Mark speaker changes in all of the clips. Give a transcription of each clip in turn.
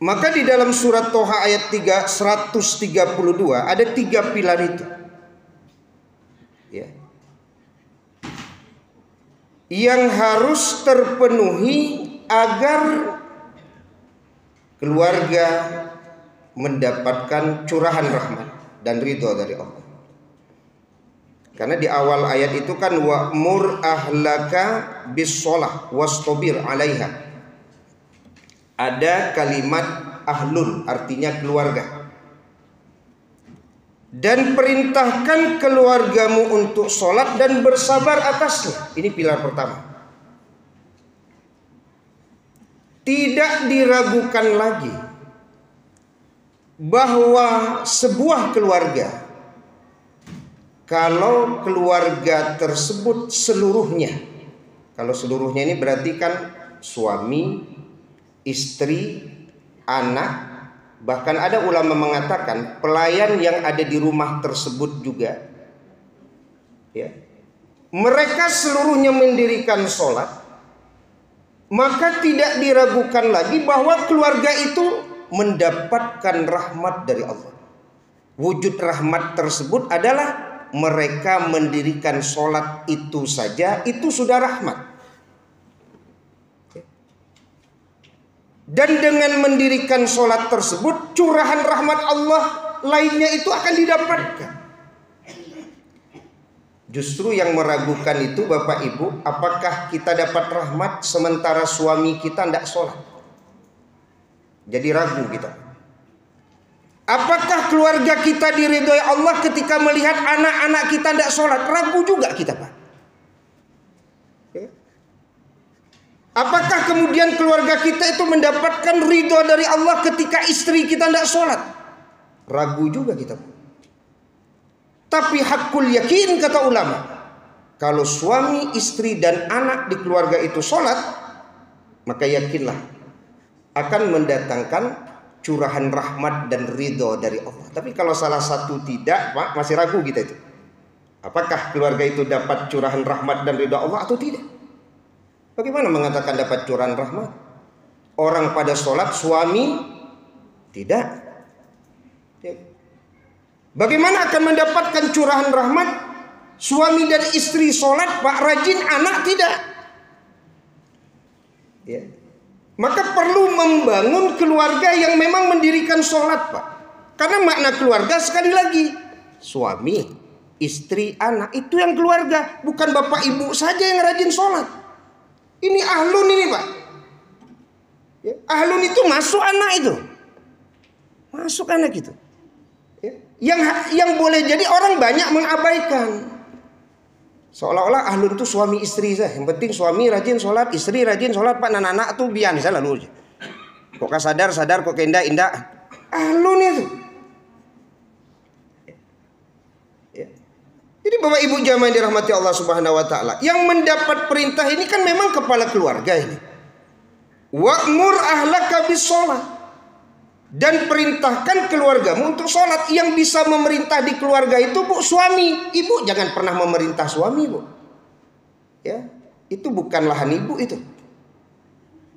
Speaker 1: Maka di dalam surat Toha ayat 132 ada 3 pilar itu. Ya. Yang harus terpenuhi agar keluarga mendapatkan curahan rahmat dan ridho dari Allah. Karena di awal ayat itu kan wa'mur ahlaka bis-shalah wastabir 'alaiha. Ada kalimat ahlun, artinya keluarga. Dan perintahkan keluargamu untuk sholat dan bersabar atasnya. Ini pilar pertama. Tidak diragukan lagi bahwa sebuah keluarga, kalau keluarga tersebut seluruhnya, kalau seluruhnya ini berarti kan suami, istri, anak, bahkan ada ulama mengatakan pelayan yang ada di rumah tersebut juga, ya, mereka seluruhnya mendirikan sholat, maka tidak diragukan lagi bahwa keluarga itu mendapatkan rahmat dari Allah. Wujud rahmat tersebut adalah mereka mendirikan sholat itu saja, itu sudah rahmat. Dan dengan mendirikan sholat tersebut, curahan rahmat Allah lainnya itu akan didapatkan. Justru yang meragukan itu Bapak Ibu, apakah kita dapat rahmat sementara suami kita tidak sholat? Jadi ragu kita. Apakah keluarga kita diridhoi Allah ketika melihat anak-anak kita tidak sholat? Ragu juga kita, Pak. Apakah kemudian keluarga kita itu mendapatkan ridho dari Allah ketika istri kita tidak sholat? Ragu juga kita. Tapi hakul yakin kata ulama, kalau suami, istri dan anak di keluarga itu sholat, maka yakinlah akan mendatangkan curahan rahmat dan ridho dari Allah. Tapi kalau salah satu tidak, Pak, masih ragu kita itu. Apakah keluarga itu dapat curahan rahmat dan ridho Allah atau tidak? Bagaimana mengatakan dapat curahan rahmat? Orang pada sholat, suami tidak. Bagaimana akan mendapatkan curahan rahmat? Suami dan istri sholat, Pak, rajin, anak tidak. Ya. Maka perlu membangun keluarga yang memang mendirikan sholat, Pak. Karena makna keluarga sekali lagi, suami, istri, anak, itu yang keluarga. Bukan bapak ibu saja yang rajin sholat. Ini ahlun ini, Pak. Ya, ahlun itu masuk anak itu. Masuk anak itu. Ya. Yang boleh jadi orang banyak mengabaikan. Seolah-olah ahlun itu suami istri saja. Yang penting suami rajin sholat, istri rajin sholat, Pak. Anak-anak tuh biasa lalu. Kok sadar kok indah. Ahlun itu. Jadi Bapak Ibu jamaah yang dirahmati Allah Subhanahu wa taala, yang mendapat perintah ini kan memang kepala keluarga ini. Wa'mur ahlaka bis-shalah. Dan perintahkan keluargamu untuk sholat. Yang bisa memerintah di keluarga itu Bu, suami. Ibu jangan pernah memerintah suami, Bu. Ya, itu bukan lahan ibu itu.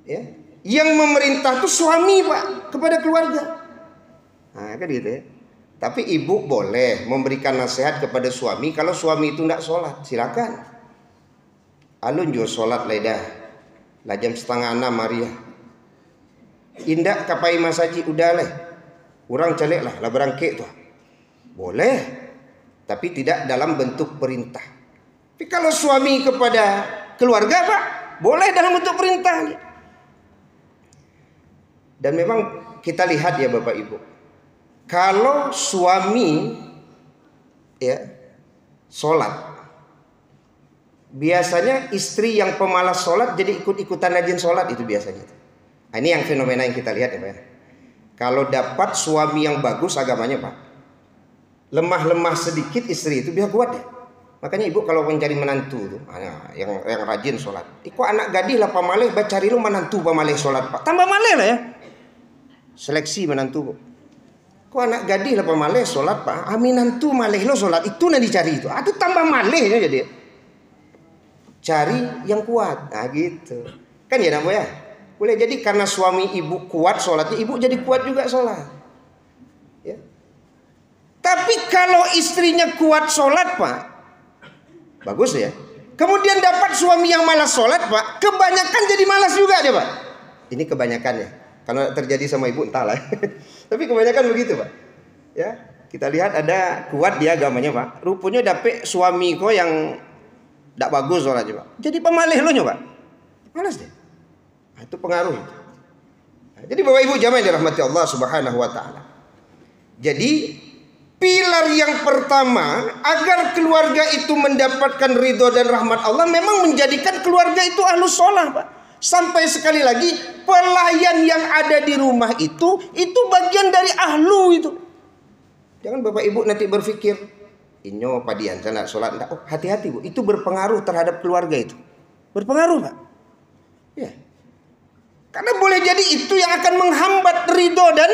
Speaker 1: Ya. Yang memerintah itu suami, Pak, kepada keluarga. Nah, kan gitu ya. Tapi ibu boleh memberikan nasihat kepada suami kalau suami itu tidak sholat, silakan. Alun jo sholat ledah, lah jam 5:30 Maria. Indak kapai masaji udah leh, kurang celek lah berangkek tuh. Boleh, tapi tidak dalam bentuk perintah. Tapi kalau suami kepada keluarga, Pak, boleh dalam bentuk perintah. Dan memang kita lihat ya Bapak Ibu, kalau suami ya sholat, biasanya istri yang pemalas sholat jadi ikut-ikutan rajin sholat itu biasanya. Nah, ini yang fenomena yang kita lihat ya Pak. Kalau dapat suami yang bagus agamanya Pak, lemah-lemah sedikit istri itu biar kuat ya. Makanya ibu kalau mencari menantu itu, yang rajin sholat, kok anak gadis lah pamaleh, cari lu menantu pamaleh sholat Pak, tambah maleh lah ya. Seleksi menantu. Kok anak gadis lah pamaleh sholat Pak, aminantu maleh lo sholat, itu nanti dicari itu. Itu tambah maleh jadi. Cari yang kuat, nah gitu. Kan ya namanya. Boleh jadi karena suami ibu kuat sholatnya, ibu jadi kuat juga sholat. Ya. Tapi kalau istrinya kuat sholat Pak, bagus ya. Kemudian dapat suami yang malas sholat Pak, kebanyakan jadi malas juga dia Pak. Ini kebanyakan ya. Kalau terjadi sama ibu entahlah. Tapi kebanyakan begitu Pak. Ya, kita lihat ada kuat dia agamanya Pak. Rupanya dapet suami kok yang tidak bagus sholatnya Pak. Jadi pemalih lo Pak. Malas dia. Nah, itu pengaruh itu. Nah, jadi Bapak Ibu jamaah yang dirahmati Allah Subhanahu wa taala. Jadi pilar yang pertama agar keluarga itu mendapatkan ridho dan rahmat Allah memang menjadikan keluarga itu ahlus sholah Pak. Sampai sekali lagi pelayan yang ada di rumah itu bagian dari ahlu itu. Jangan Bapak Ibu nanti berpikir inyo padian saya nak sholat enggak. Oh, hati-hati Bu, itu berpengaruh terhadap keluarga itu. Berpengaruh Pak. Ya. Karena boleh jadi itu yang akan menghambat ridho dan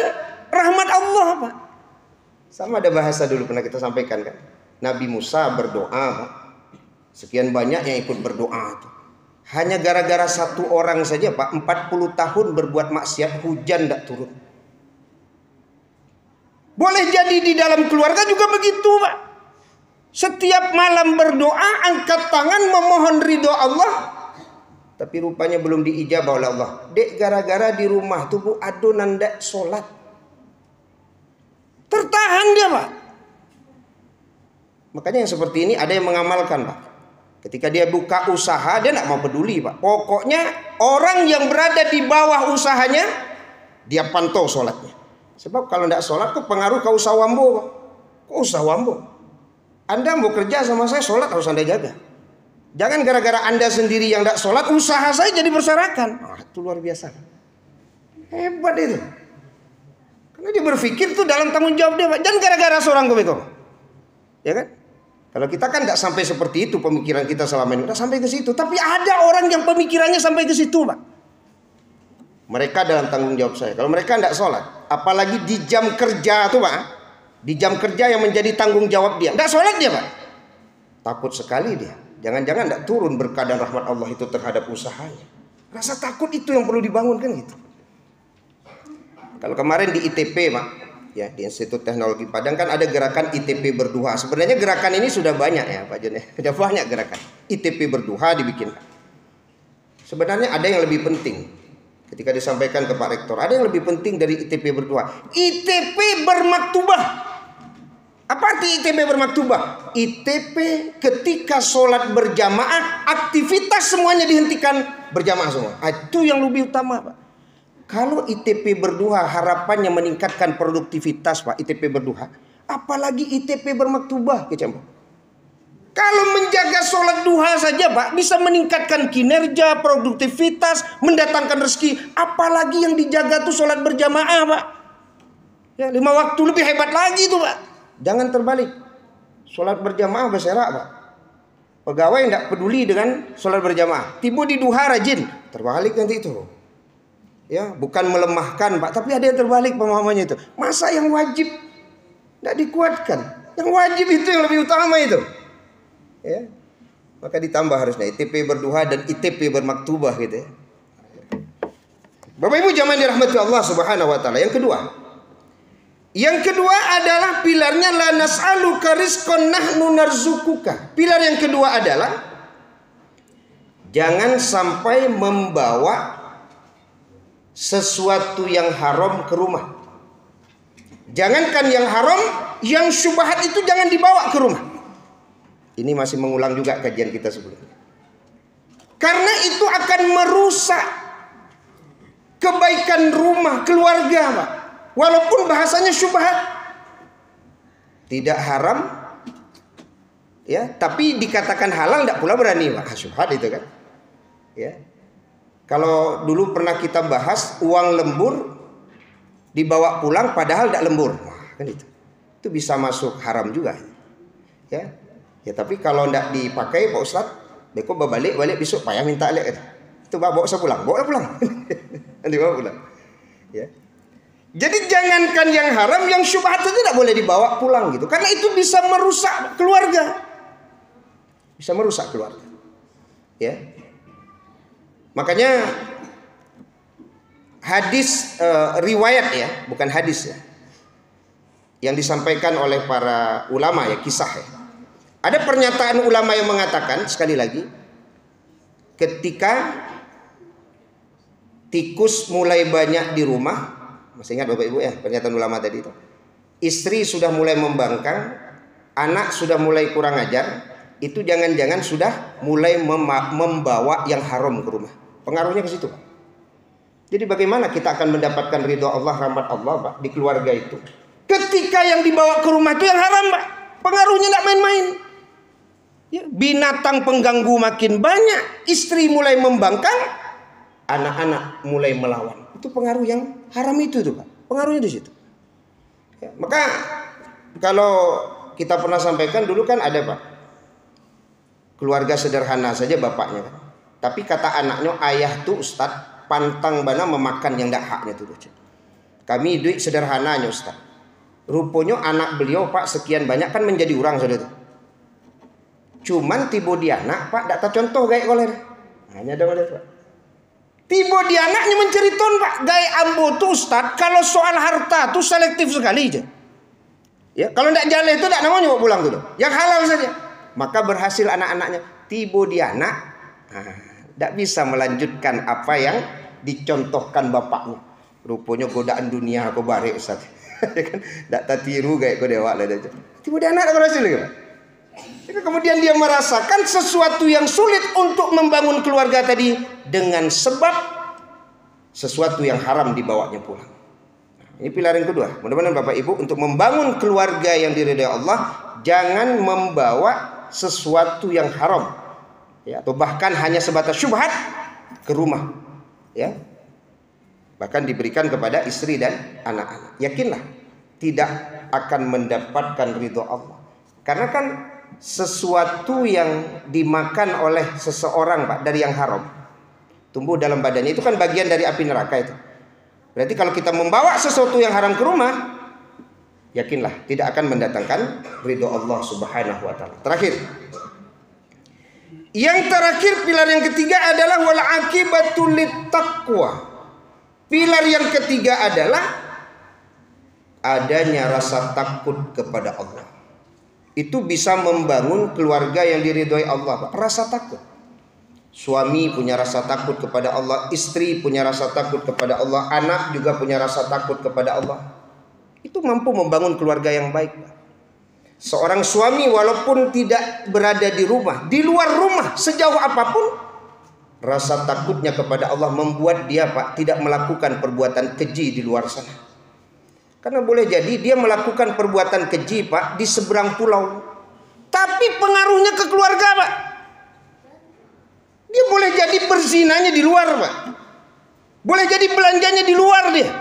Speaker 1: rahmat Allah Pak. Sama ada bahasa dulu pernah kita sampaikan kan. Nabi Musa berdoa Pak. Sekian banyak yang ikut berdoa tuh. Hanya gara-gara satu orang saja Pak, 40 tahun berbuat maksiat, hujan tidak turun. Boleh jadi di dalam keluarga juga begitu Pak. Setiap malam berdoa, angkat tangan memohon ridho Allah, tapi rupanya belum diijabah oleh Allah. Dek, gara-gara di rumah tuh Bu adonan ndak sholat. Tertahan dia Pak. Makanya yang seperti ini ada yang mengamalkan Pak. Ketika dia buka usaha dia tidak mau peduli Pak. Pokoknya orang yang berada di bawah usahanya dia pantau sholatnya. Sebab kalau tidak sholat itu pengaruh ke usaha wambo Pak. Kok usaha wambo? Anda mau kerja sama saya, sholat harus Anda jaga. Jangan gara-gara Anda sendiri yang tidak sholat, usaha saya jadi berserakan. Itu luar biasa. Hebat itu. Karena dia berpikir itu dalam tanggung jawab dia Pak. Jangan gara-gara seorang komiko. Ya kan? Kalau kita kan tidak sampai seperti itu pemikiran kita selama ini. Tidak sampai ke situ. Tapi ada orang yang pemikirannya sampai ke situ Pak. Mereka dalam tanggung jawab saya. Kalau mereka tidak sholat, apalagi di jam kerja tuh Pak. Di jam kerja yang menjadi tanggung jawab dia. Tidak sholat dia Pak. Takut sekali dia. Jangan-jangan tidak turun berkah dan rahmat Allah itu terhadap usahanya. Rasa takut itu yang perlu dibangun kan gitu. Kalau kemarin di ITP Pak, ya di Institut Teknologi Padang kan ada gerakan ITP berduha. Sebenarnya gerakan ini sudah banyak ya Pak Jon. Sudah banyak gerakan. ITP berduha dibikin. Sebenarnya ada yang lebih penting. Ketika disampaikan ke Pak Rektor, ada yang lebih penting dari ITP berduha. ITP bermaktubah. Apa arti ITP bermaktubah? ITP ketika sholat berjamaah, aktivitas semuanya dihentikan berjamaah semua. Itu yang lebih utama Pak. Kalau ITP berduha harapannya meningkatkan produktivitas Pak, ITP berduha, apalagi ITP bermaktubah kecamuk. Kalau menjaga sholat duha saja Pak bisa meningkatkan kinerja, produktivitas, mendatangkan rezeki. Apalagi yang dijaga tuh sholat berjamaah Pak. Ya, 5 waktu lebih hebat lagi tuh Pak. Jangan terbalik. Sholat berjamaah berserak Pak. Pegawai tidak peduli dengan sholat berjamaah. Tiba di duha rajin, terbalik nanti itu. Ya, bukan melemahkan Pak, tapi ada yang terbalik pemahamannya itu. Masa yang wajib tidak dikuatkan? Yang wajib itu yang lebih utama itu. Ya. Maka ditambah harusnya ITP berduha dan ITP bermaktubah gitu ya. Bapak Ibu jamaah dirahmati Allah Subhanahu wa taala. Yang kedua adalah pilarnya la nas'aluka rizqan nahnu narzukuka. Pilar yang kedua adalah jangan sampai membawa sesuatu yang haram ke rumah. Jangankan yang haram, yang syubhat itu jangan dibawa ke rumah. Ini masih mengulang juga kajian kita sebelumnya. Karena itu akan merusak kebaikan rumah, keluarga Pak. Walaupun bahasanya syubhat. Tidak haram, ya, tapi dikatakan halal tidak pula berani Pak. Syubhat itu kan. Ya. Kalau dulu pernah kita bahas uang lembur dibawa pulang padahal tidak lembur. Wah, kan itu. Itu bisa masuk haram juga. Ya. Ya tapi kalau tidak dipakai Pak Ustadz, beko balik besok payah minta alik itu. Itu bawa saya pulang, bawa pulang. Nanti bawa pulang. Ya. Jadi jangankan yang haram, yang syubhat itu tidak boleh dibawa pulang gitu. Karena itu bisa merusak keluarga. Bisa merusak keluarga. Ya. Makanya hadis riwayat ya, bukan hadis ya, yang disampaikan oleh para ulama ya, kisah ya. Ada pernyataan ulama yang mengatakan, sekali lagi, ketika tikus mulai banyak di rumah, masih ingat Bapak Ibu ya pernyataan ulama tadi itu, istri sudah mulai membangkang, anak sudah mulai kurang ajar, itu jangan-jangan sudah mulai membawa yang haram ke rumah. Pengaruhnya ke situ, Pak. Jadi bagaimana kita akan mendapatkan ridho Allah, rahmat Allah, Pak, di keluarga itu? Ketika yang dibawa ke rumah itu yang haram, Pak. Pengaruhnya tidak main-main. Ya, binatang pengganggu makin banyak, istri mulai membangkang, anak-anak mulai melawan. Itu pengaruh yang haram itu tuh, Pak. Pengaruhnya di situ. Ya, maka kalau kita pernah sampaikan dulu kan ada, Pak, keluarga sederhana saja bapaknya kan. Tapi kata anaknya, ayah tuh Ustadz pantang bana memakan yang tidak haknya tuh. Kami duit sederhananya Ustadz. Rupanya anak beliau, Pak, sekian banyak kan menjadi orang sudah tuh. Cuman tiba di anak, Pak, tak contoh gaya koler. Hanya ada Pak. Tiba di anaknya menceriton, Pak, gaya ambo tuh Ustadz, kalau soal harta tuh selektif sekali aja. Ya, kalau tidak jalan itu tidak namanya pulang tuh. Yang halal saja. Maka berhasil anak-anaknya. Tiba di anak, tidak bisa melanjutkan apa yang dicontohkan bapaknya. Rupanya godaan dunia aku bare Ustaz. Tidak tiru kayak kau dewa lah. Tiba di anak berhasil gitu. Kemudian dia merasakan sesuatu yang sulit untuk membangun keluarga tadi dengan sebab sesuatu yang haram dibawanya pulang. Ini pilar yang kedua. Mudah-mudahan Bapak Ibu untuk membangun keluarga yang diridhai Allah, jangan membawa sesuatu yang haram, ya, atau bahkan hanya sebatas syubhat ke rumah, ya, bahkan diberikan kepada istri dan anak-anak. Yakinlah tidak akan mendapatkan ridho Allah, karena kan sesuatu yang dimakan oleh seseorang, Pak, dari yang haram tumbuh dalam badannya, itu kan bagian dari api neraka itu. Berarti kalau kita membawa sesuatu yang haram ke rumah, yakinlah tidak akan mendatangkan ridho Allah Subhanahu wa taala. Terakhir. Yang terakhir, pilar yang ketiga adalah wal aqibatu littaqwa. Pilar yang ketiga adalah adanya rasa takut kepada Allah. Itu bisa membangun keluarga yang diridhoi Allah, Pak. Rasa takut. Suami punya rasa takut kepada Allah, istri punya rasa takut kepada Allah, anak juga punya rasa takut kepada Allah. Itu mampu membangun keluarga yang baik. Seorang suami walaupun tidak berada di rumah, di luar rumah sejauh apapun, rasa takutnya kepada Allah membuat dia, Pak, tidak melakukan perbuatan keji di luar sana. Karena boleh jadi dia melakukan perbuatan keji, Pak, di seberang pulau, tapi pengaruhnya ke keluarga, Pak. Dia boleh jadi berzinanya di luar, Pak. Boleh jadi belanjanya di luar dia,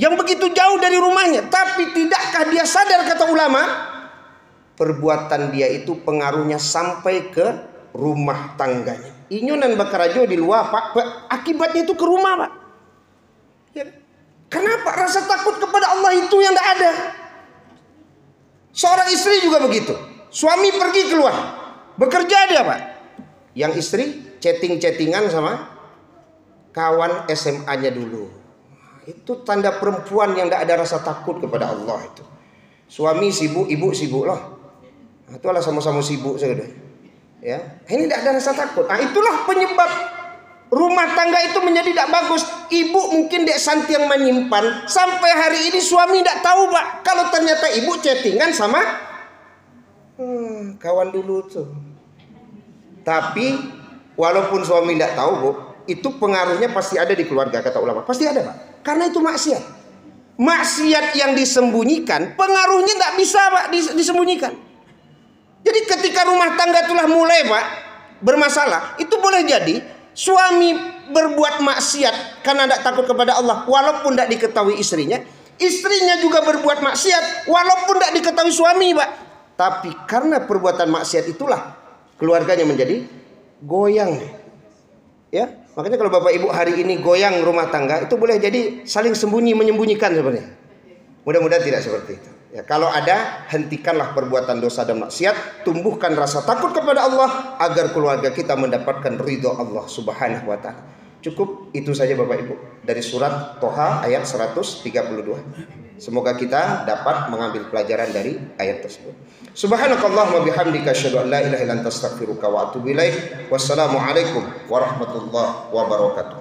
Speaker 1: yang begitu jauh dari rumahnya. Tapi tidakkah dia sadar, kata ulama, perbuatan dia itu pengaruhnya sampai ke rumah tangganya. Inyunan bakarajo di luar, Pak, akibatnya itu ke rumah, Pak. Ya. Kenapa? Rasa takut kepada Allah itu yang tidak ada. Seorang istri juga begitu. Suami pergi keluar, bekerja dia, Pak. Yang istri chatting-chattingan sama kawan SMA-nya dulu. Itu tanda perempuan yang tidak ada rasa takut kepada Allah itu. Suami sibuk, ibu sibuk loh. Itulah sama-sama sibuk saja. Ya, ini tidak ada rasa takut. Itulah penyebab rumah tangga itu menjadi tidak bagus. Ibu mungkin dek santi yang menyimpan sampai hari ini suami tidak tahu, Pak, kalau ternyata ibu chattingan sama kawan dulu tuh. Tapi walaupun suami tidak tahu, Bu, itu pengaruhnya pasti ada di keluarga, kata ulama. Pasti ada, Pak. Karena itu maksiat. Maksiat yang disembunyikan, pengaruhnya tidak bisa, Pak, disembunyikan. Jadi ketika rumah tangga itulah mulai, Pak, bermasalah, itu boleh jadi suami berbuat maksiat karena tidak takut kepada Allah, walaupun tidak diketahui istrinya. Istrinya juga berbuat maksiat walaupun tidak diketahui suami, Pak. Tapi karena perbuatan maksiat itulah keluarganya menjadi goyang. Ya, makanya kalau Bapak Ibu hari ini goyang rumah tangga, itu boleh jadi saling sembunyi menyembunyikan sebenarnya. Mudah-mudahan tidak seperti itu. Ya, kalau ada, hentikanlah perbuatan dosa dan maksiat, tumbuhkan rasa takut kepada Allah agar keluarga kita mendapatkan ridho Allah Subhanahu wa taala. Cukup itu saja Bapak Ibu dari surat Toha ayat 132. Semoga kita dapat mengambil pelajaran dari ayat tersebut. Subhanakallahumma bihamdika asyhadu an la ilaha illa anta astaghfiruka wa atubu ilaik. Wassalamualaikum warahmatullahi wabarakatuh.